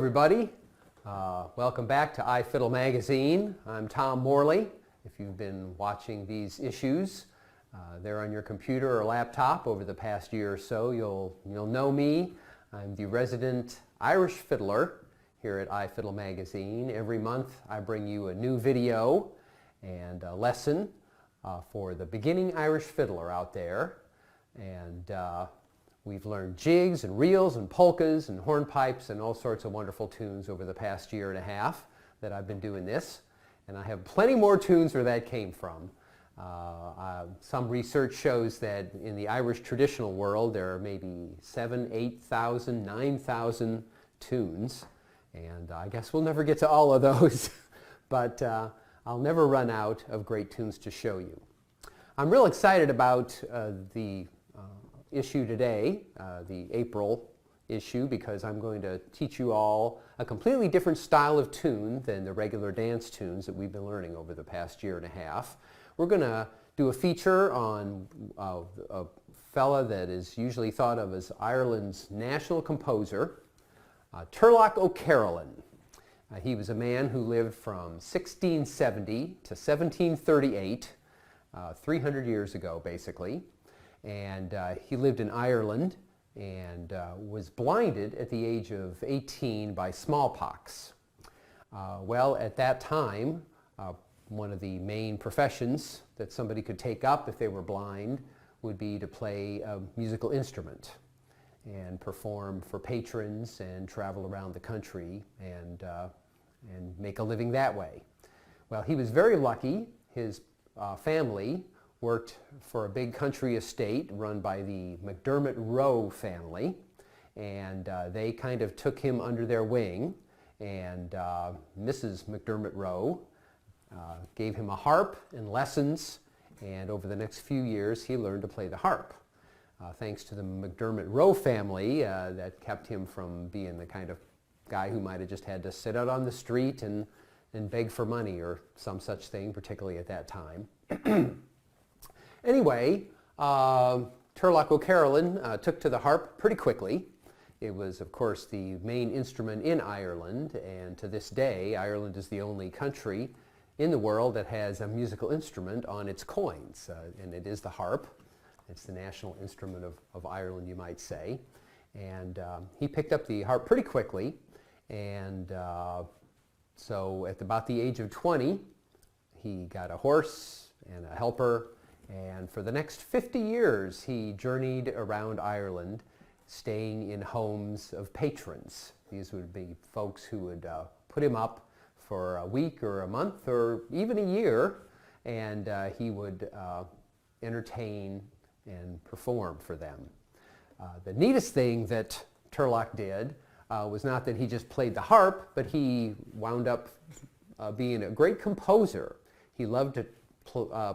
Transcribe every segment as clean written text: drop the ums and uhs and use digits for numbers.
everybody. Welcome back to Ifiddle Magazine. I'm Tom Morley. If you've been watching these issues, they're on your computer or laptop over the past year or so, you'll know me. I'm the resident Irish fiddler here at Ifiddle Magazine. Every month I bring you a new video and a lesson for the beginning Irish fiddler out there. And we've learned jigs and reels and polkas and hornpipes and all sorts of wonderful tunes over the past year and a half that I've been doing this. And I have plenty more tunes where that came from. Some research shows that in the Irish traditional world there are maybe 7,000, 8,000, 9,000 tunes. And I guess we'll never get to all of those, but I'll never run out of great tunes to show you. I'm real excited about the issue today, the April issue, because I'm going to teach you all a completely different style of tune than the regular dance tunes that we've been learning over the past year and a half. We're going to do a feature on a fella that is usually thought of as Ireland's national composer, Turlough O'Carolan. He was a man who lived from 1670 to 1738, 300 years ago basically. And he lived in Ireland and was blinded at the age of 18 by smallpox. Well, at that time, one of the main professions that somebody could take up if they were blind would be to play a musical instrument and perform for patrons and travel around the country and make a living that way. Well, he was very lucky. His family worked for a big country estate run by the McDermott Rowe family, and they kind of took him under their wing, and Mrs. McDermott Rowe gave him a harp and lessons, and over the next few years he learned to play the harp. Thanks to the McDermott Rowe family, that kept him from being the kind of guy who might have just had to sit out on the street and beg for money or some such thing, particularly at that time. Anyway, Turlough O'Carolan took to the harp pretty quickly. It was, of course, the main instrument in Ireland, and to this day, Ireland is the only country in the world that has a musical instrument on its coins, and it is the harp. It's the national instrument of Ireland, you might say. And he picked up the harp pretty quickly, and so at about the age of 20, he got a horse and a helper. And for the next 50 years, he journeyed around Ireland, staying in homes of patrons. These would be folks who would put him up for a week or a month or even a year, and he would entertain and perform for them. The neatest thing that Turlough did was not that he just played the harp, but he wound up being a great composer. He loved to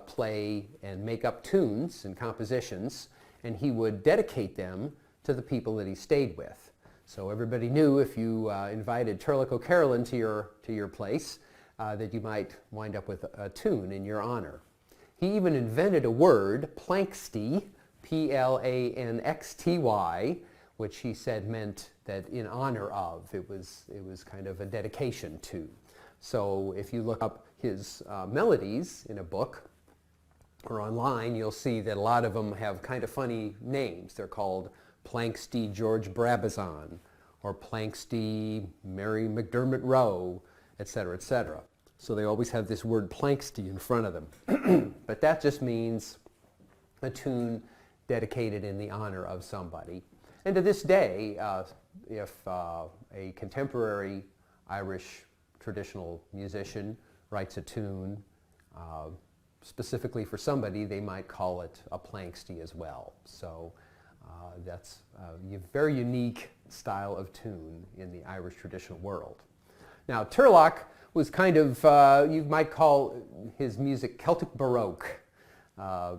play and make up tunes and compositions, and he would dedicate them to the people that he stayed with. So everybody knew if you invited Turlough O'Carolan to your place that you might wind up with a tune in your honor. He even invented a word, Planxty, P-L-A-N-X-T-Y, which he said meant that in honor of. It was kind of a dedication to. So if you look up his melodies in a book or online, you'll see that a lot of them have kind of funny names. They're called Planxty George Brabazon or Planxty Mary McDermott Rowe, etc., etc. So they always have this word Planxty in front of them. But that just means a tune dedicated in the honor of somebody. And to this day, if a contemporary Irish traditional musician writes a tune specifically for somebody, they might call it a Planxty as well. So that's a very unique style of tune in the Irish traditional world. Now, Turlough was kind of, you might call his music Celtic Baroque,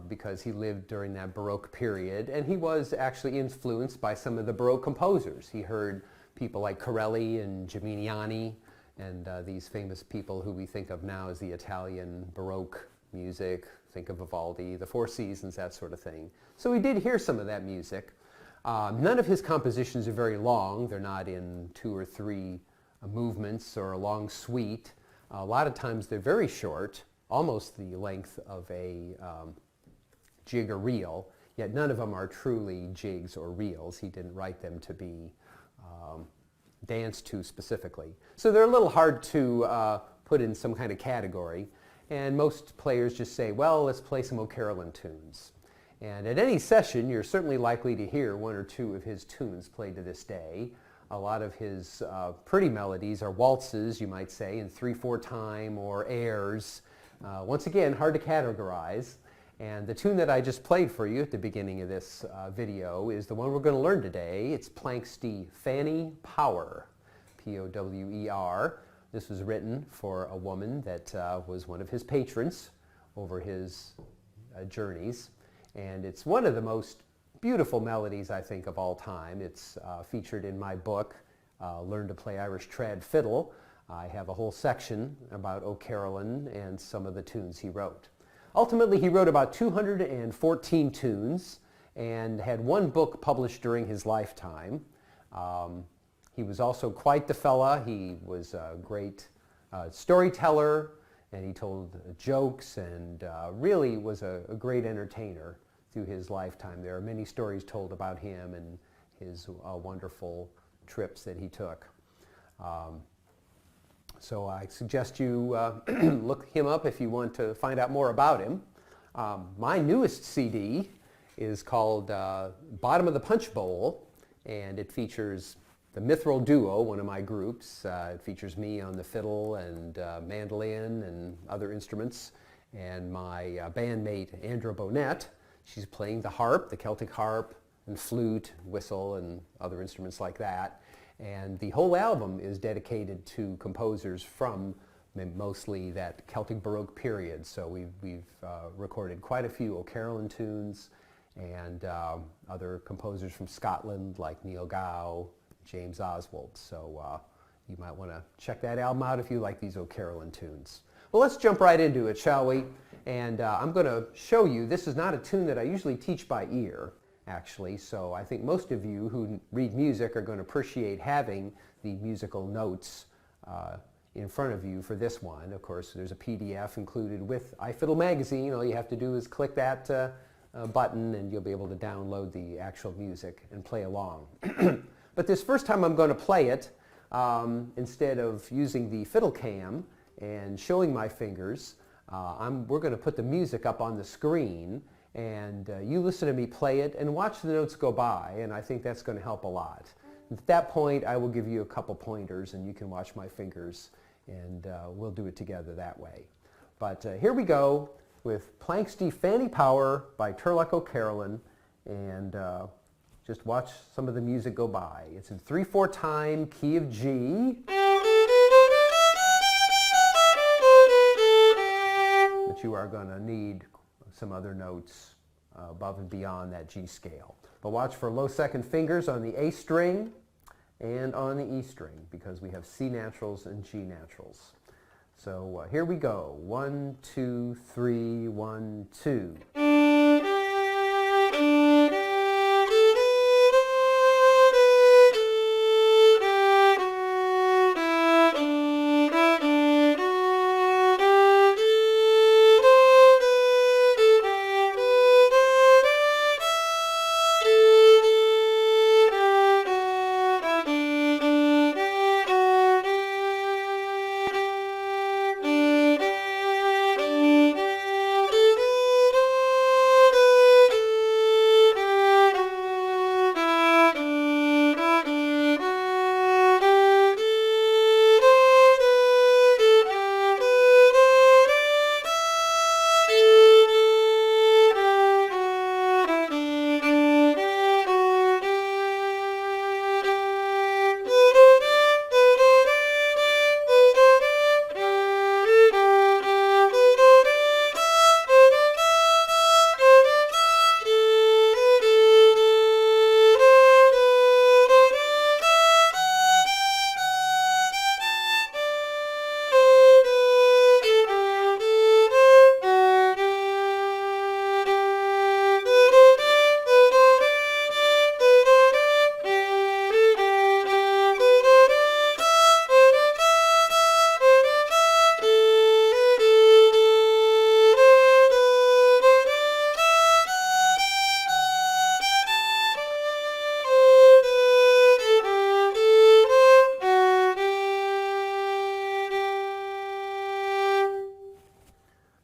because he lived during that Baroque period, and he was actually influenced by some of the Baroque composers. He heard people like Corelli and Geminiani, and these famous people who we think of now as the Italian Baroque music. Think of Vivaldi, the Four Seasons, that sort of thing. So we did hear some of that music. None of his compositions are very long. They're not in 2 or 3 movements or a long suite. A lot of times they're very short, almost the length of a jig or reel, yet none of them are truly jigs or reels. He didn't write them to be danced to specifically. So they're a little hard to put in some kind of category, and most players just say, well, let's play some O'Carolan tunes. And at any session, you're certainly likely to hear one or two of his tunes played to this day. A lot of his pretty melodies are waltzes, you might say, in 3/4 time or airs. Once again, hard to categorize. And the tune that I just played for you at the beginning of this video is the one we're going to learn today. It's Planxty Fanny Power, P-O-W-E-R. This was written for a woman that was one of his patrons over his journeys. And it's one of the most beautiful melodies, I think, of all time. It's featured in my book, Learn to Play Irish Trad Fiddle. I have a whole section about O'Carolan and some of the tunes he wrote. Ultimately, he wrote about 214 tunes and had one book published during his lifetime. He was also quite the fella. He was a great storyteller, and he told jokes and really was a great entertainer through his lifetime. There are many stories told about him and his wonderful trips that he took. So I suggest you look him up if you want to find out more about him. My newest CD is called Bottom of the Punch Bowl, and it features the Mithril Duo, one of my groups. It features me on the fiddle and mandolin and other instruments, and my bandmate Andra Bonnet. She's playing the harp, the Celtic harp, and flute, whistle, and other instruments like that. And the whole album is dedicated to composers from mostly that Celtic Baroque period. So we've recorded quite a few O'Carolan tunes and other composers from Scotland like Neil Gow, James Oswald. So you might want to check that album out if you like these O'Carolan tunes. Well, let's jump right into it, shall we? And I'm going to show you, this is not a tune that I usually teach by ear, actually, so I think most of you who read music are going to appreciate having the musical notes in front of you for this one. Of course, there's a PDF included with Ifiddle Magazine. All you have to do is click that button and you'll be able to download the actual music and play along. But this first time I'm going to play it, instead of using the fiddle cam and showing my fingers, we're going to put the music up on the screen, and you listen to me play it and watch the notes go by, and I think that's going to help a lot. At that point, I will give you a couple pointers and you can watch my fingers, and we'll do it together that way. But here we go with Planxty Fanny Power by Turlough O'Carolan, and just watch some of the music go by. It's in 3/4 time, key of G. But you are going to need some other notes above and beyond that G scale. But watch for low second fingers on the A string and on the E string, because we have C naturals and G naturals. So here we go. 1, 2, 3, 1, 2.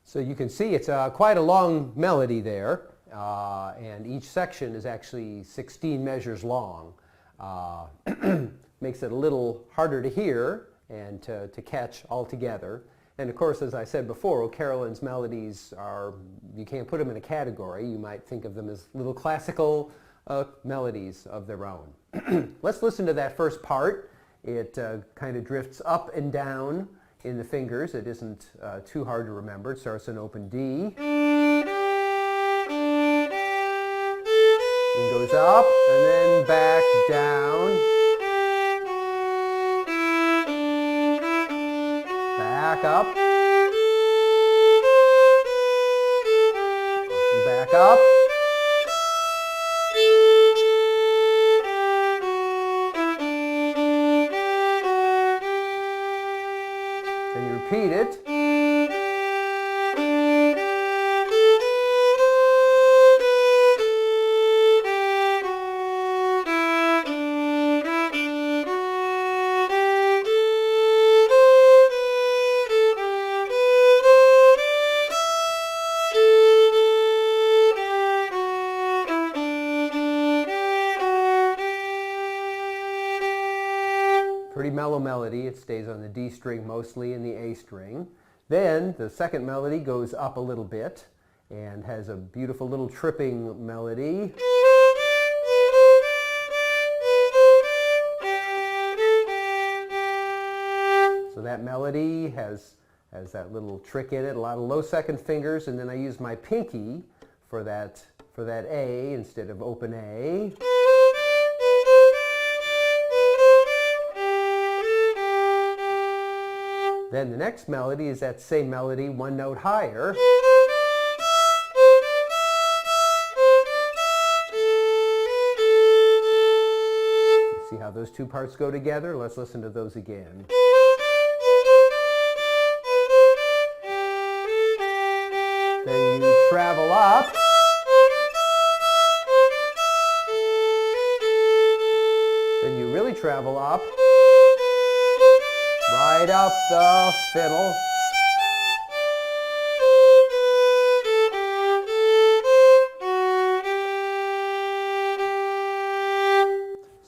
So you can see it's quite a long melody there, and each section is actually 16 measures long. Makes it a little harder to hear and to catch all together. And of course, as I said before, O'Carolan's melodies are, you can't put them in a category. You might think of them as little classical melodies of their own. Let's listen to that first part. It kind of drifts up and down in the fingers. It isn't too hard to remember. It starts in open D, and goes up, and then back down, back up, back up, then you repeat it. Pretty mellow melody. It stays on the D string mostly and the A string. Then the second melody goes up a little bit and has a beautiful little tripping melody. So that melody has that little trick in it, a lot of low second fingers, and then I use my pinky for that A instead of open A. Then the next melody is that same melody, one note higher. You see how those two parts go together? Let's listen to those again. Then you travel up. Then you really travel up. Right up the fiddle.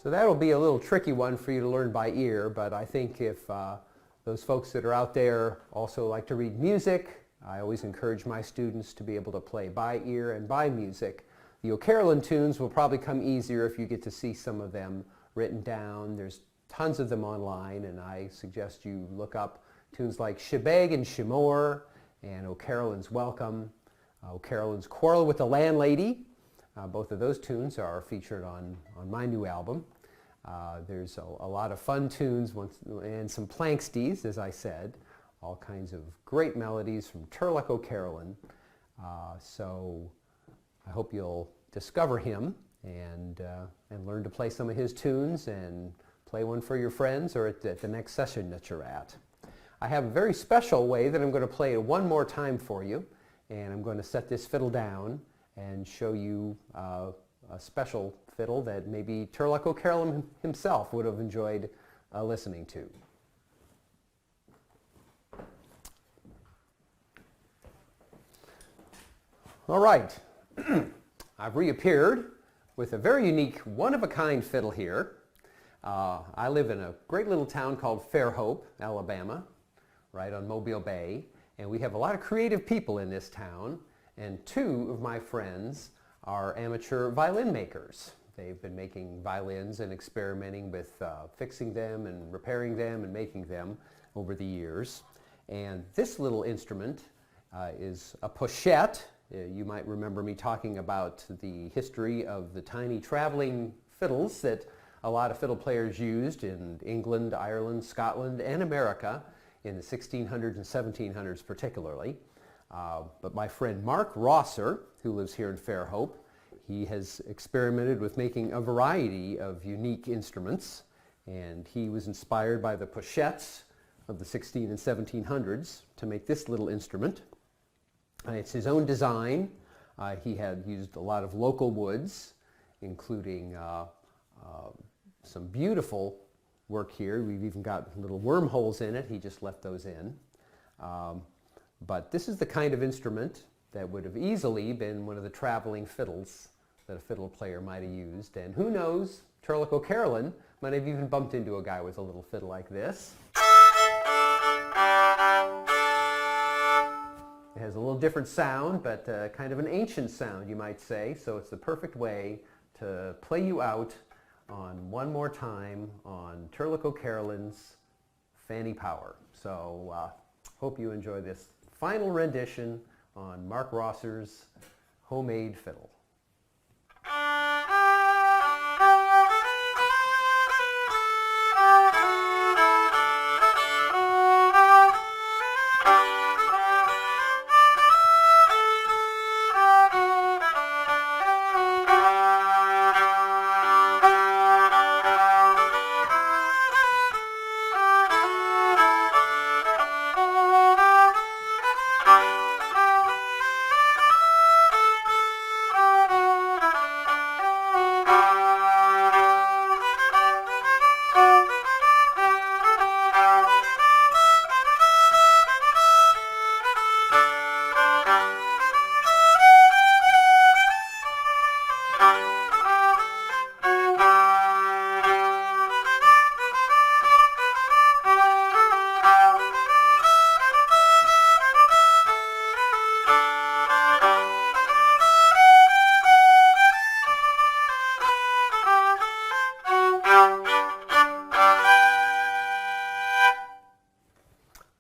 So that'll be a little tricky one for you to learn by ear, but I think if those folks that are out there also like to read music, I always encourage my students to be able to play by ear and by music. The O'Carolan tunes will probably come easier if you get to see some of them written down. There's tons of them online, and I suggest you look up tunes like Shebeg and Shimore, and O'Carolan's Welcome, O'Carolan's Quarrel with the Landlady. Both of those tunes are featured on my new album. There's a lot of fun tunes and some Planxties, as I said, all kinds of great melodies from Turlock O'Carolan. So I hope you'll discover him and learn to play some of his tunes and play one for your friends or at the next session that you're at. I have a very special way that I'm going to play it one more time for you, and I'm going to set this fiddle down and show you a special fiddle that maybe Turlock O'Carolan himself would have enjoyed listening to. All right, I've reappeared with a very unique, one-of-a-kind fiddle here. I live in a great little town called Fairhope, Alabama, right on Mobile Bay, and we have a lot of creative people in this town, and two of my friends are amateur violin makers. They've been making violins and experimenting with fixing them and repairing them and making them over the years. And this little instrument is a pochette. You might remember me talking about the history of the tiny traveling fiddles that a lot of fiddle players used in England, Ireland, Scotland, and America in the 1600s and 1700s particularly. But my friend Mark Rosser, who lives here in Fairhope, he has experimented with making a variety of unique instruments, and he was inspired by the pochettes of the 16 and 1700s to make this little instrument. It's his own design. He had used a lot of local woods, including some beautiful work here. We've even got little wormholes in it. He just left those in. But this is the kind of instrument that would have easily been one of the traveling fiddles that a fiddle player might have used. And who knows, Turlock Carolyn might have even bumped into a guy with a little fiddle like this. It has a little different sound, but kind of an ancient sound, you might say. So it's the perfect way to play you out on One More Time on Turlock Carolyn's Fanny Power. So hope you enjoy this final rendition on Mark Rosser's homemade fiddle.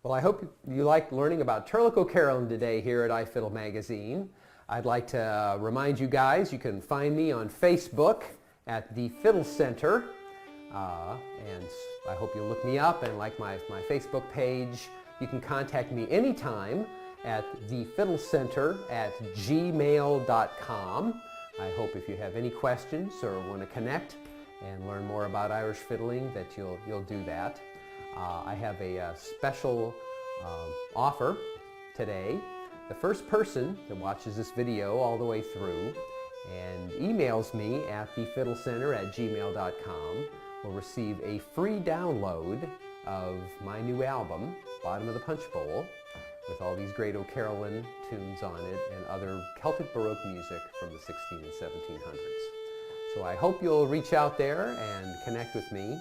Well, I hope you liked learning about Turlock Carolyn today here at Ifiddle Magazine. I'd like to remind you guys you can find me on Facebook at the Fiddle Center. And I hope you'll look me up and like my Facebook page. You can contact me anytime at thefiddlecenter@gmail.com. I hope if you have any questions or want to connect and learn more about Irish fiddling that you'll do that. I have a special offer today. The first person that watches this video all the way through and emails me at thefiddlecenter@gmail.com will receive a free download of my new album, Bottom of the Punch Bowl, with all these great O'Carolyn tunes on it and other Celtic Baroque music from the 16 and 1700s. So I hope you'll reach out there and connect with me.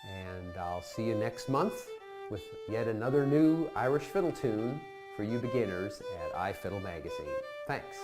And I'll see you next month with yet another new Irish fiddle tune for you beginners at Ifiddle Magazine. Thanks.